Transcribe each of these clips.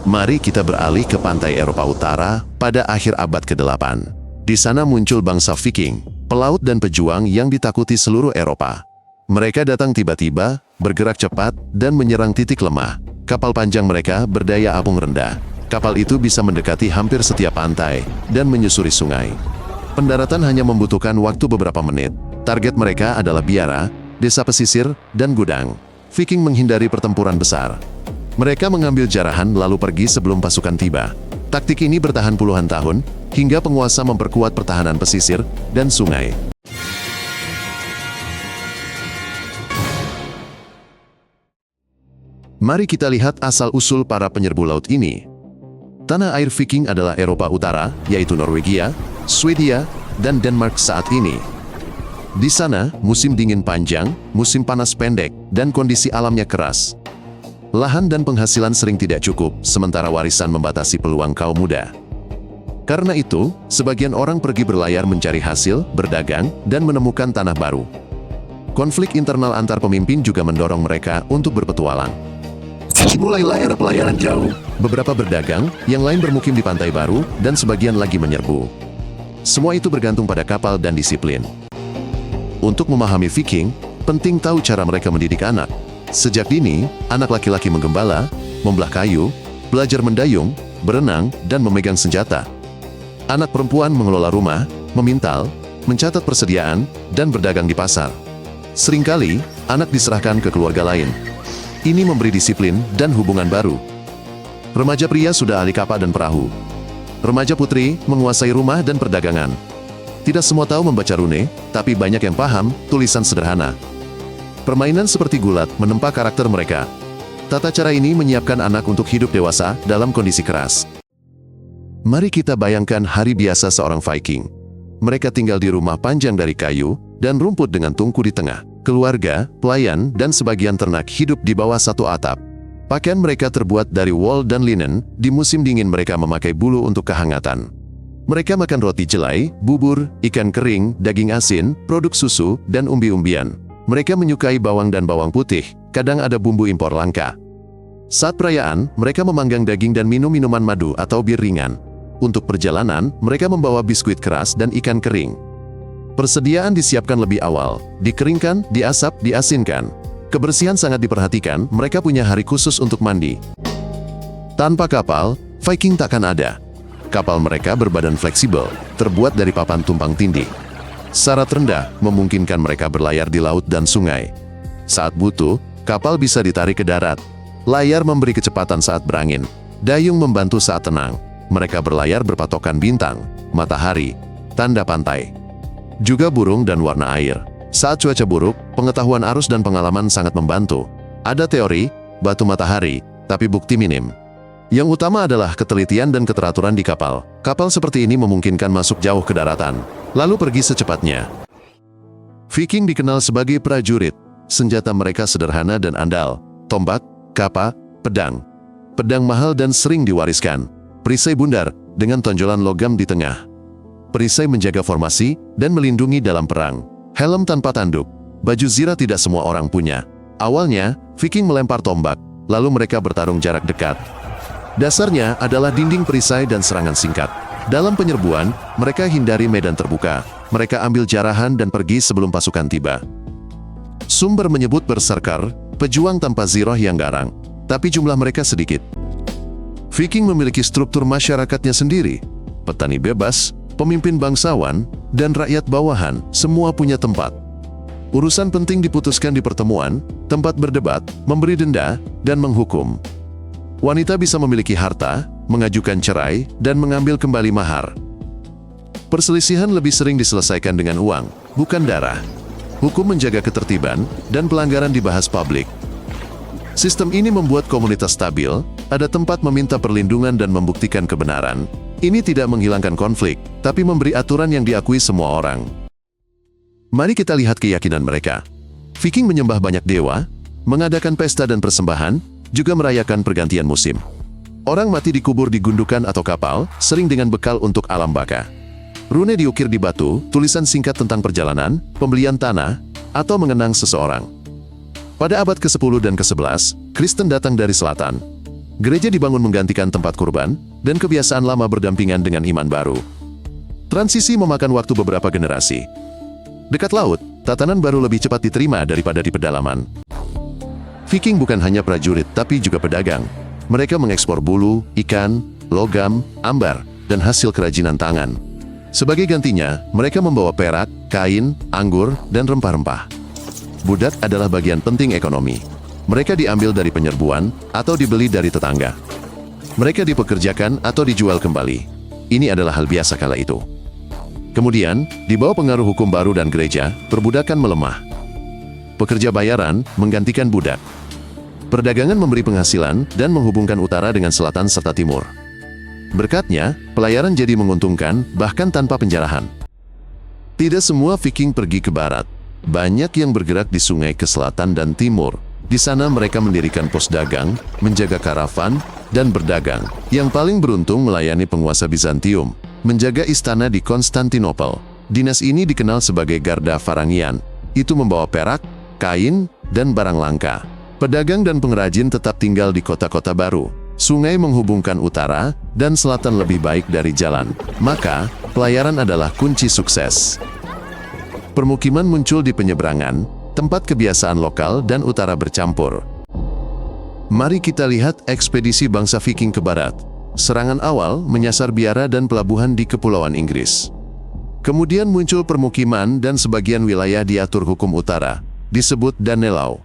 Mari kita beralih ke pantai Eropa Utara pada akhir abad ke-8. Di sana muncul bangsa Viking, pelaut dan pejuang yang ditakuti seluruh Eropa. Mereka datang tiba-tiba, bergerak cepat, dan menyerang titik lemah. Kapal panjang mereka berdaya apung rendah. Kapal itu bisa mendekati hampir setiap pantai dan menyusuri sungai. Pendaratan hanya membutuhkan waktu beberapa menit. Target mereka adalah biara, desa pesisir, dan gudang. Viking menghindari pertempuran besar. Mereka mengambil jarahan lalu pergi sebelum pasukan tiba. Taktik ini bertahan puluhan tahun, hingga penguasa memperkuat pertahanan pesisir dan sungai. Mari kita lihat asal-usul para penyerbu laut ini. Tanah air Viking adalah Eropa Utara, yaitu Norwegia, Swedia, dan Denmark saat ini. Di sana, musim dingin panjang, musim panas pendek, dan kondisi alamnya keras. Lahan dan penghasilan sering tidak cukup, sementara warisan membatasi peluang kaum muda. Karena itu, sebagian orang pergi berlayar mencari hasil, berdagang, dan menemukan tanah baru. Konflik internal antar pemimpin juga mendorong mereka untuk berpetualang. Mulailah era pelayaran jauh. Beberapa berdagang, yang lain bermukim di pantai baru, dan sebagian lagi menyerbu. Semua itu bergantung pada kapal dan disiplin. Untuk memahami Viking, penting tahu cara mereka mendidik anak. Sejak dini, anak laki-laki menggembala, membelah kayu, belajar mendayung, berenang, dan memegang senjata. Anak perempuan mengelola rumah, memintal, mencatat persediaan, dan berdagang di pasar. Seringkali, anak diserahkan ke keluarga lain. Ini memberi disiplin dan hubungan baru. Remaja pria sudah ahli kapal dan perahu. Remaja putri menguasai rumah dan perdagangan. Tidak semua tahu membaca rune, tapi banyak yang paham tulisan sederhana. Permainan seperti gulat menempa karakter mereka. Tata cara ini menyiapkan anak untuk hidup dewasa dalam kondisi keras. Mari kita bayangkan hari biasa seorang Viking. Mereka tinggal di rumah panjang dari kayu dan rumput dengan tungku di tengah. Keluarga, pelayan, dan sebagian ternak hidup di bawah satu atap. Pakaian mereka terbuat dari wol dan linen. Di musim dingin mereka memakai bulu untuk kehangatan. Mereka makan roti jelai, bubur, ikan kering, daging asin, produk susu, dan umbi-umbian. Mereka menyukai bawang dan bawang putih, kadang ada bumbu impor langka. Saat perayaan, mereka memanggang daging dan minum minuman madu atau bir ringan. Untuk perjalanan, mereka membawa biskuit keras dan ikan kering. Persediaan disiapkan lebih awal, dikeringkan, diasap, diasinkan. Kebersihan sangat diperhatikan, mereka punya hari khusus untuk mandi. Tanpa kapal, Viking takkan ada. Kapal mereka berbadan fleksibel, terbuat dari papan tumpang tindih. Syarat rendah memungkinkan mereka berlayar di laut dan sungai. Saat butuh, kapal bisa ditarik ke darat. Layar memberi kecepatan saat berangin. Dayung membantu saat tenang. Mereka berlayar berpatokan bintang, matahari, tanda pantai. Juga burung dan warna air. Saat cuaca buruk, pengetahuan arus dan pengalaman sangat membantu. Ada teori, batu matahari, tapi bukti minim. Yang utama adalah ketelitian dan keteraturan di kapal. Kapal seperti ini memungkinkan masuk jauh ke daratan, lalu pergi secepatnya. Viking dikenal sebagai prajurit. Senjata mereka sederhana dan andal. Tombak, kapa, pedang. Pedang mahal dan sering diwariskan. Perisai bundar, dengan tonjolan logam di tengah. Perisai menjaga formasi dan melindungi dalam perang. Helm tanpa tanduk. Baju zirah tidak semua orang punya. Awalnya, Viking melempar tombak, lalu mereka bertarung jarak dekat. Dasarnya adalah dinding perisai dan serangan singkat. Dalam penyerbuan, mereka hindari medan terbuka. Mereka ambil jarahan dan pergi sebelum pasukan tiba. Sumber menyebut berserker, pejuang tanpa ziroh yang garang, tapi jumlah mereka sedikit. Viking memiliki struktur masyarakatnya sendiri. Petani bebas, pemimpin bangsawan, dan rakyat bawahan, semua punya tempat. Urusan penting diputuskan di pertemuan, tempat berdebat, memberi denda, dan menghukum. Wanita bisa memiliki harta, mengajukan cerai, dan mengambil kembali mahar. Perselisihan lebih sering diselesaikan dengan uang, bukan darah. Hukum menjaga ketertiban, dan pelanggaran dibahas publik. Sistem ini membuat komunitas stabil, ada tempat meminta perlindungan dan membuktikan kebenaran. Ini tidak menghilangkan konflik, tapi memberi aturan yang diakui semua orang. Mari kita lihat keyakinan mereka. Viking menyembah banyak dewa, mengadakan pesta dan persembahan, juga merayakan pergantian musim. Orang mati dikubur di gundukan atau kapal, sering dengan bekal untuk alam baka. Rune diukir di batu, tulisan singkat tentang perjalanan, pembelian tanah, atau mengenang seseorang. Pada abad ke-10 dan ke-11, Kristen datang dari selatan. Gereja dibangun menggantikan tempat kurban, dan kebiasaan lama berdampingan dengan iman baru. Transisi memakan waktu beberapa generasi. Dekat laut, tatanan baru lebih cepat diterima daripada di pedalaman. Viking bukan hanya prajurit, tapi juga pedagang. Mereka mengekspor bulu, ikan, logam, ambar, dan hasil kerajinan tangan. Sebagai gantinya, mereka membawa perak, kain, anggur, dan rempah-rempah. Budak adalah bagian penting ekonomi. Mereka diambil dari penyerbuan atau dibeli dari tetangga. Mereka dipekerjakan atau dijual kembali. Ini adalah hal biasa kala itu. Kemudian, di bawah pengaruh hukum baru dan gereja, perbudakan melemah. Pekerja bayaran menggantikan budak. Perdagangan memberi penghasilan dan menghubungkan utara dengan selatan serta timur. Berkatnya, pelayaran jadi menguntungkan bahkan tanpa penjarahan. Tidak semua Viking pergi ke barat. Banyak yang bergerak di sungai ke selatan dan timur. Di sana mereka mendirikan pos dagang, menjaga karavan, dan berdagang. Yang paling beruntung melayani penguasa Bizantium, menjaga istana di Konstantinopel. Dinas ini dikenal sebagai Garda Varangian. Itu membawa perak, kain, dan barang langka. Pedagang dan pengrajin tetap tinggal di kota-kota baru. Sungai menghubungkan utara dan selatan lebih baik dari jalan. Maka, pelayaran adalah kunci sukses. Permukiman muncul di penyeberangan, tempat kebiasaan lokal dan utara bercampur. Mari kita lihat ekspedisi bangsa Viking ke barat. Serangan awal menyasar biara dan pelabuhan di Kepulauan Inggris. Kemudian muncul permukiman dan sebagian wilayah diatur hukum utara, disebut Danelaw.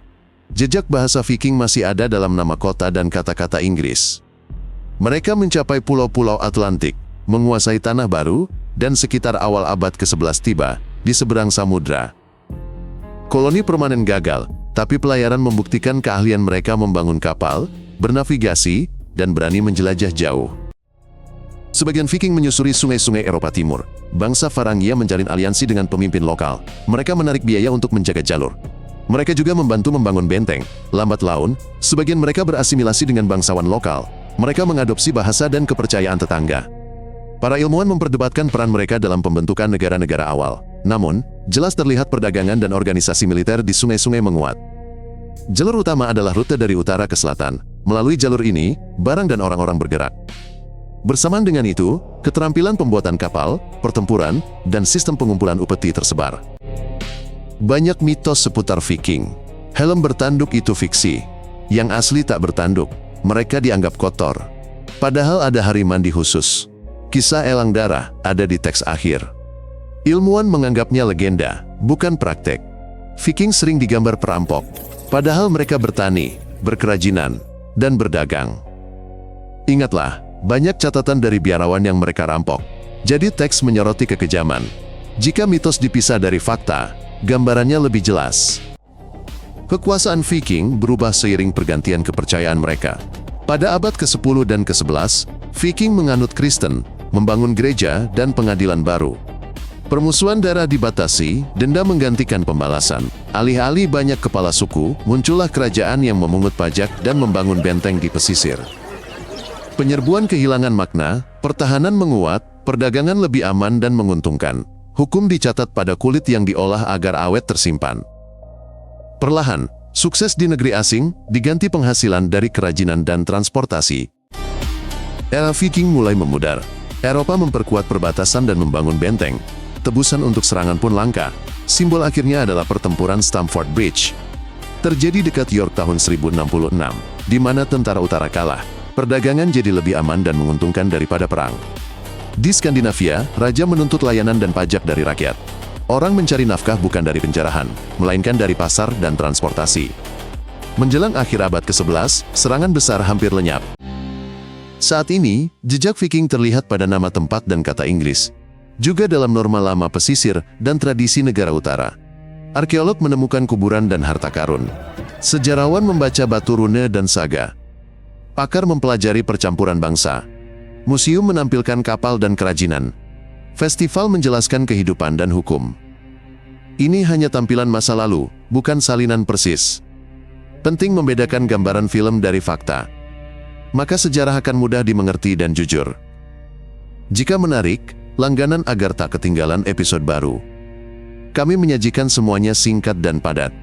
Jejak bahasa Viking masih ada dalam nama kota dan kata-kata Inggris. Mereka mencapai pulau-pulau Atlantik, menguasai tanah baru, dan sekitar awal abad ke-11 tiba di seberang samudra. Koloni permanen gagal, tapi pelayaran membuktikan keahlian mereka membangun kapal, bernavigasi, dan berani menjelajah jauh. Sebagian Viking menyusuri sungai-sungai Eropa Timur. Bangsa Varangia menjalin aliansi dengan pemimpin lokal. Mereka menarik biaya untuk menjaga jalur. Mereka juga membantu membangun benteng. Lambat laun, sebagian mereka berasimilasi dengan bangsawan lokal. Mereka mengadopsi bahasa dan kepercayaan tetangga. Para ilmuwan memperdebatkan peran mereka dalam pembentukan negara-negara awal. Namun, jelas terlihat perdagangan dan organisasi militer di sungai-sungai menguat. Jalur utama adalah rute dari utara ke selatan. Melalui jalur ini, barang dan orang-orang bergerak. Bersamaan dengan itu, keterampilan pembuatan kapal, pertempuran, dan sistem pengumpulan upeti tersebar. Banyak mitos seputar Viking. Helm bertanduk itu fiksi. Yang asli tak bertanduk. Mereka dianggap kotor. Padahal ada hari mandi khusus. Kisah elang darah ada di teks akhir. Ilmuwan menganggapnya legenda, bukan praktek. Viking sering digambar perampok. Padahal mereka bertani, berkerajinan, dan berdagang. Ingatlah, banyak catatan dari biarawan yang mereka rampok. Jadi teks menyoroti kekejaman. Jika mitos dipisah dari fakta, gambarannya lebih jelas. Kekuasaan Viking berubah seiring pergantian kepercayaan mereka. Pada abad ke-10 dan ke-11, Viking menganut Kristen, membangun gereja dan pengadilan baru. Permusuhan darah dibatasi, denda menggantikan pembalasan. Alih-alih banyak kepala suku, muncullah kerajaan yang memungut pajak dan membangun benteng di pesisir. Penyerbuan kehilangan makna, pertahanan menguat, perdagangan lebih aman dan menguntungkan. Hukum dicatat pada kulit yang diolah agar awet tersimpan. Perlahan, sukses di negeri asing diganti penghasilan dari kerajinan dan transportasi. Era Viking mulai memudar. Eropa memperkuat perbatasan dan membangun benteng. Tebusan untuk serangan pun langka. Simbol akhirnya adalah pertempuran Stamford Bridge. Terjadi dekat York tahun 1066, di mana tentara utara kalah. Perdagangan jadi lebih aman dan menguntungkan daripada perang. Di Skandinavia, raja menuntut layanan dan pajak dari rakyat. Orang mencari nafkah bukan dari penjarahan, melainkan dari pasar dan transportasi. Menjelang akhir abad ke-11, serangan besar hampir lenyap. Saat ini, jejak Viking terlihat pada nama tempat dan kata Inggris. Juga dalam norma lama pesisir dan tradisi negara utara. Arkeolog menemukan kuburan dan harta karun. Sejarawan membaca batu rune dan saga. Pakar mempelajari percampuran bangsa. Museum menampilkan kapal dan kerajinan. Festival menjelaskan kehidupan dan hukum. Ini hanya tampilan masa lalu, bukan salinan persis. Penting membedakan gambaran film dari fakta. Maka sejarah akan mudah dimengerti dan jujur. Jika menarik, langganan agar tak ketinggalan episode baru. Kami menyajikan semuanya singkat dan padat.